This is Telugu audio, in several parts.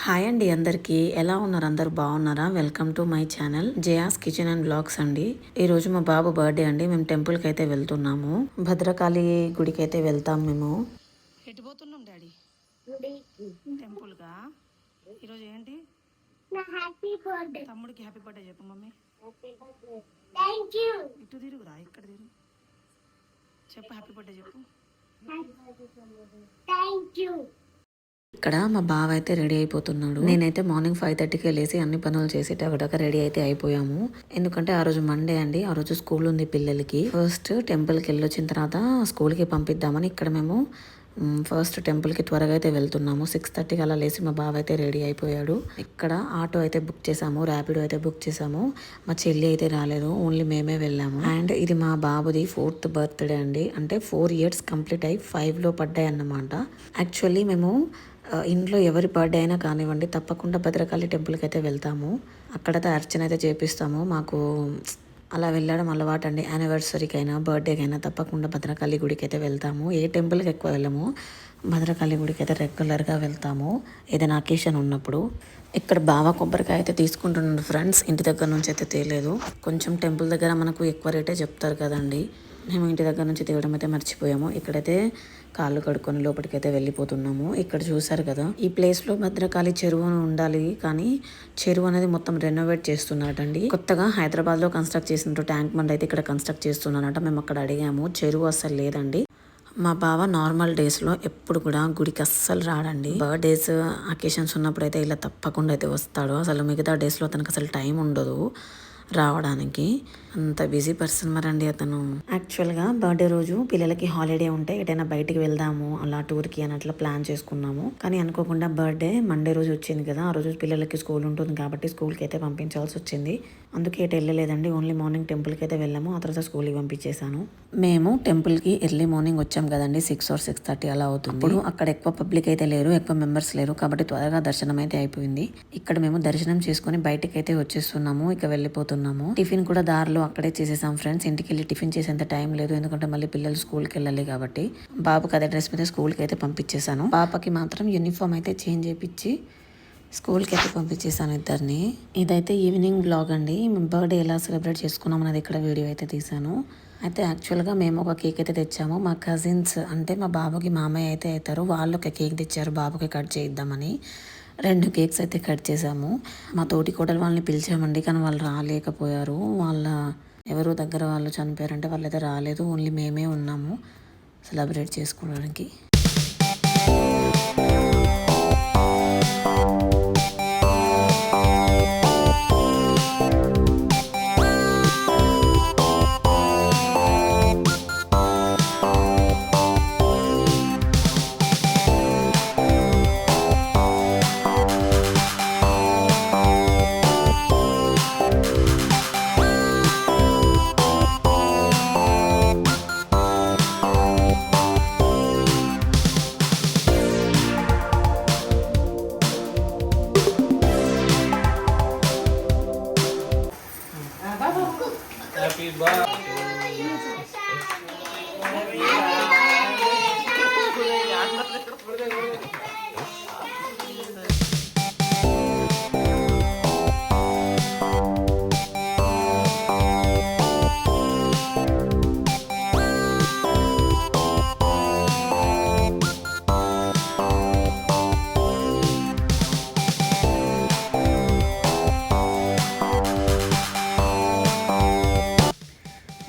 హాయ్ అండి, అందరికీ ఎలా ఉన్నారు? అందరూ బాగున్నారా? Welcome to my channel Jaya's kitchen and blogs అండి. ఈ రోజు మా బాబు బర్త్డే అండి. మేము టెంపుల్కి అయితే వెళ్తున్నాము. భద్రకాళి గుడికి అయితే వెళ్తాం మేము. ఎటుపోతున్నాం డాడీ? టెంపుల్గా. ఈరోజు ఏంటి? తమ్ముడికి హ్యాపీ బర్త్డే చెప్పు మమ్మీ. ఇటు తిరుగురా, ఇక్కడ తిరుగు. చెప్పు హ్యాపీ బర్త్డే చెప్పు. ఇక్కడ మా బావ అయితే రెడీ అయిపోతున్నాడు. నేనైతే మార్నింగ్ 5:30కి లేసి అన్ని పనులు చేసి టగటక రెడీ అయితే అయిపోయాము. ఎందుకంటే ఆ రోజు మండే అండి. ఆ రోజు స్కూల్ ఉంది పిల్లలకి. ఫస్ట్ టెంపుల్కి వెళ్ళొచ్చిన తర్వాత స్కూల్కి పంపిద్దామని ఇక్కడ మేము ఫస్ట్ టెంపుల్కి త్వరగా అయితే వెళ్తున్నాము. 6:30కి అలా లేసి మా బావ అయితే రెడీ అయిపోయాడు. ఇక్కడ ఆటో అయితే బుక్ చేసాము, ర్యాపిడో అయితే బుక్ చేసాము. మా చెల్లి అయితే రాలేదు, ఓన్లీ మేమే వెళ్ళాము. అండ్ ఇది మా బాబుది 4th బర్త్డే అండి. అంటే 4 years కంప్లీట్ అయ్యి 5లో పడ్డాయి అన్నమాట. యాక్చువల్లీ మేము ఇంట్లో ఎవరి బర్త్డే అయినా కానివ్వండి తప్పకుండా భద్రకాళి టెంపుల్కి అయితే వెళ్తాము. అక్కడైతే అర్చన అయితే చేపిస్తాము. మాకు అలా వెళ్ళడం అలవాటు అండి. యానివర్సరీకైనా బర్త్డేకైనా తప్పకుండా భద్రకాళి గుడికి అయితే వెళ్తాము. ఏ టెంపుల్కి ఎక్కువ వెళ్ళము, భద్రకాళి గుడికి అయితే రెగ్యులర్గా వెళ్తాము ఏదైనా అకేషన్ ఉన్నప్పుడు. ఇక్కడ బాగా కొబ్బరికాయ అయితే తీసుకుంటున్నాడు ఫ్రెండ్స్. ఇంటి దగ్గర నుంచి అయితే తేలేదు. కొంచెం టెంపుల్ దగ్గర మనకు ఎక్కువ రేటే చెప్తారు కదండి. మేము ఇంటి దగ్గర నుంచి తీయడం అయితే మర్చిపోయాము. ఇక్కడైతే కాళ్ళు కడుక్కొని లోపలికైతే వెళ్ళిపోతున్నాము. ఇక్కడ చూసారు కదా, ఈ ప్లేస్లో భద్రకాళి చెరువు ఉండాలి, కానీ చెరువు అనేది మొత్తం రెనోవేట్ చేస్తున్నారండి. కొత్తగా హైదరాబాద్లో కన్స్ట్రక్ట్ చేసినట్టు ట్యాంక్ బండ్ అయితే ఇక్కడ కన్స్ట్రక్ట్ చేస్తున్నారట. మేము అక్కడ అడిగాము, చెరువు అస్సలు లేదండి. మా బావ నార్మల్ డేస్లో ఎప్పుడు కూడా గుడికి అస్సలు రాడండి. బర్త్డేస్ అకేషన్స్ ఉన్నప్పుడు అయితే ఇలా తప్పకుండా అయితే వస్తాడు. అసలు మిగతా డేస్లో తనకు అసలు టైం ఉండదు రావడానికి. అంత బిజీ పర్సన్ మరండి అతను. యాక్చువల్గా బర్త్డే రోజు పిల్లలకి హాలిడే ఉంటే ఎటైనా బయటికి వెళ్దాము అలా టూర్కి అని అట్లా ప్లాన్ చేసుకున్నాము. కానీ అనుకోకుండా బర్త్డే మండే రోజు వచ్చింది కదా, ఆ రోజు పిల్లలకి స్కూల్ ఉంటుంది కాబట్టి స్కూల్కి అయితే పంపించాల్సి వచ్చింది. అందుకే ఎటు వెళ్ళలేదండి. ఓన్లీ మార్నింగ్ టెంపుల్కి అయితే వెళ్ళాము, ఆ తర్వాత స్కూల్కి పంపించేశాను. మేము టెంపుల్కి ఎర్లీ మార్నింగ్ వచ్చాం కదండి, 6 or 6:30 అలా అవుతుంది. ఇప్పుడు అక్కడ ఎక్కువ పబ్లిక్ అయితే లేరు, ఎక్కువ మెంబర్స్ లేరు కాబట్టి త్వరగా దర్శనం అయితే అయిపోయింది. ఇక్కడ మేము దర్శనం చేసుకుని బయటకి అయితే వచ్చేస్తున్నాము, ఇక వెళ్ళిపోతున్నాము. టిఫిన్ కూడా దారిలో అక్కడే చేసేసాం ఫ్రెండ్స్. ఇంటికి వెళ్ళి టిఫిన్ చేసేంత టైం లేదు, ఎందుకంటే మళ్ళీ పిల్లలు స్కూల్కి వెళ్ళాలి కాబట్టి. బాబుకి అదే డ్రెస్ మీద స్కూల్కి అయితే పంపించేశాను. పాపకి మాత్రం యూనిఫామ్ అయితే చేంజ్ చేయించి స్కూల్కి అయితే పంపించేసాను ఇద్దరిని. ఇదైతే ఈవినింగ్ బ్లాగ్ అండి. మేము బర్త్డే ఎలా సెలబ్రేట్ చేసుకున్నాం అనేది ఇక్కడ వీడియో అయితే తీసాను. అయితే యాక్చువల్గా మేము ఒక కేక్ అయితే తెచ్చాము. మా కజిన్స్ అంటే మా బాబుకి మామయ్య అయితే అవుతారు, వాళ్ళు ఒక కేక్ తెచ్చారు బాబుకి కట్ చేయిద్దామని. 2 కేక్స్ అయితే కట్ చేసాము. మా తోటి కోడలు వాళ్ళని పిలిచామండి, కానీ వాళ్ళు రాలేకపోయారు. వాళ్ళ ఎవరో దగ్గర వాళ్ళు చనిపోయారంటే వాళ్ళైతే రాలేదు. ఓన్లీ మేమే ఉన్నాము సెలబ్రేట్ చేసుకోవడానికి.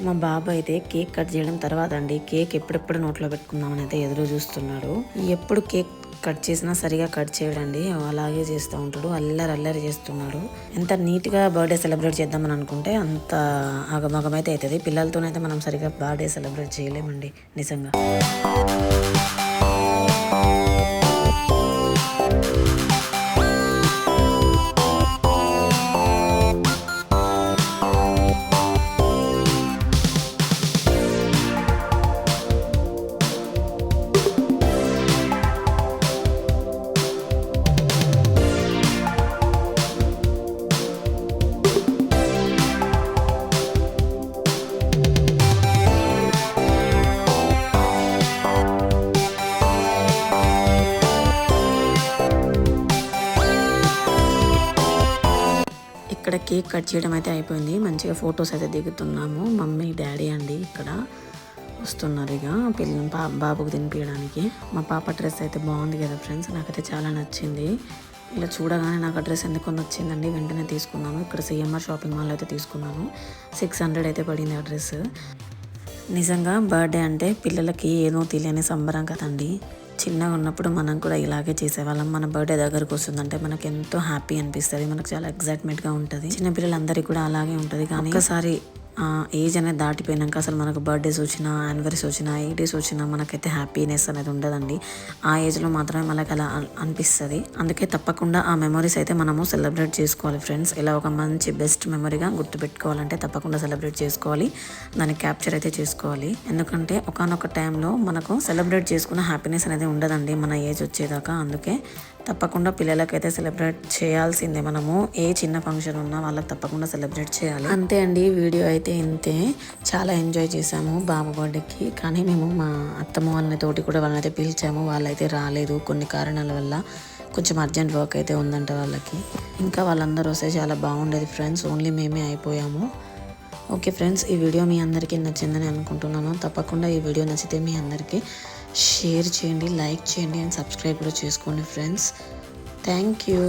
మా బాబు అయితే కేక్ కట్ చేయడం తర్వాత అండి, కేక్ ఎప్పుడెప్పుడు నోట్లో పెట్టుకుందామని అయితే ఎదురు చూస్తున్నాడు. ఎప్పుడు కేక్ కట్ చేసినా సరిగా కట్ చేయడండి, అలాగే చేస్తూ ఉంటాడు. అల్లరి చేస్తున్నాడు. ఎంత నీట్గా బర్త్డే సెలబ్రేట్ చేద్దామని అనుకుంటే అంత ఆగమగమైతే అవుతుంది. పిల్లలతోనైతే మనం సరిగా బర్త్డే సెలబ్రేట్ చేయలేమండి నిజంగా. ఇక్కడ కేక్ కట్ చేయడం అయితే అయిపోయింది. మంచిగా ఫొటోస్ అయితే దిగుతున్నాము. మమ్మీ డాడీ అండి ఇక్కడ వస్తున్నారు ఇక బాబుకు తినిపించడానికి. మా పాప డ్రెస్ అయితే బాగుంది కదా ఫ్రెండ్స్, నాకైతే చాలా నచ్చింది. ఇలా చూడగానే నాకు ఆ డ్రెస్ ఎందుకు వచ్చిందండి, వెంటనే తీసుకున్నాను. ఇక్కడ సిఎంఆర్ షాపింగ్ మాల్ అయితే తీసుకున్నాను. 600 అయితే పడింది ఆ డ్రెస్. నిజంగా బర్త్డే అంటే పిల్లలకి ఏదో తెలియని సంబరం కదండి. చిన్నగా ఉన్నప్పుడు మనం కూడా ఇలాగే చేసేవాళ్ళం. మన బర్త్డే దగ్గరకు వస్తుందంటే మనకు ఎంతో హ్యాపీ అనిపిస్తుంది, మనకు చాలా ఎక్సైట్మెంట్గా ఉంటుంది. చిన్నపిల్లలందరికీ కూడా అలాగే ఉంటుంది. కానీ ఒక్కసారి ఏజ్ అనేది దాటిపోయినాక అసలు మనకు బర్త్డేస్ వచ్చినా, యానివర్సరీస్ వచ్చినా, ఏ డేస్ వచ్చినా మనకైతే హ్యాపీనెస్ అనేది ఉండదండి. ఆ ఏజ్లో మాత్రమే మనకు అలా అనిపిస్తుంది. అందుకే తప్పకుండా ఆ మెమరీస్ అయితే మనము సెలబ్రేట్ చేసుకోవాలి ఫ్రెండ్స్. ఇలా ఒక మంచి బెస్ట్ మెమరీగా గుర్తుపెట్టుకోవాలంటే తప్పకుండా సెలబ్రేట్ చేసుకోవాలి, దాన్ని క్యాప్చర్ అయితే చేసుకోవాలి. ఎందుకంటే ఒకానొక టైంలో మనకు సెలబ్రేట్ చేసుకున్న హ్యాపీనెస్ అనేది ఉండదండి మన ఏజ్ వచ్చేదాకా. అందుకే తప్పకుండా పిల్లలకైతే సెలబ్రేట్ చేయాల్సిందే. మనము ఏ చిన్న ఫంక్షన్ ఉన్నా వాళ్ళకి తప్పకుండా సెలబ్రేట్ చేయాలి. అంతే అండి, వీడియో అయితే ఇంతే. చాలా ఎంజాయ్ చేసాము బాబు బర్త్డేకి. కానీ మేము మా అత్తమ్మ వాళ్ళని తోటి కూడా వాళ్ళనైతే పిలిచాము, వాళ్ళైతే రాలేదు కొన్ని కారణాల వల్ల. కొంచెం అర్జెంట్ వర్క్ అయితే ఉందంట వాళ్ళకి. ఇంకా వాళ్ళందరూ వస్తే చాలా బాగుండేది ఫ్రెండ్స్, ఓన్లీ మేమే అయిపోయాము. ఓకే ఫ్రెండ్స్, ఈ వీడియో మీ అందరికీ నచ్చిందని అనుకుంటున్నాను. తప్పకుండా ఈ వీడియో నచ్చితే మీ అందరికీ షేర్ చేయండి, లైక్ చేయండి అండ్ సబ్స్క్రైబ్ కూడా చేసుకోండి ఫ్రెండ్స్. Thank you.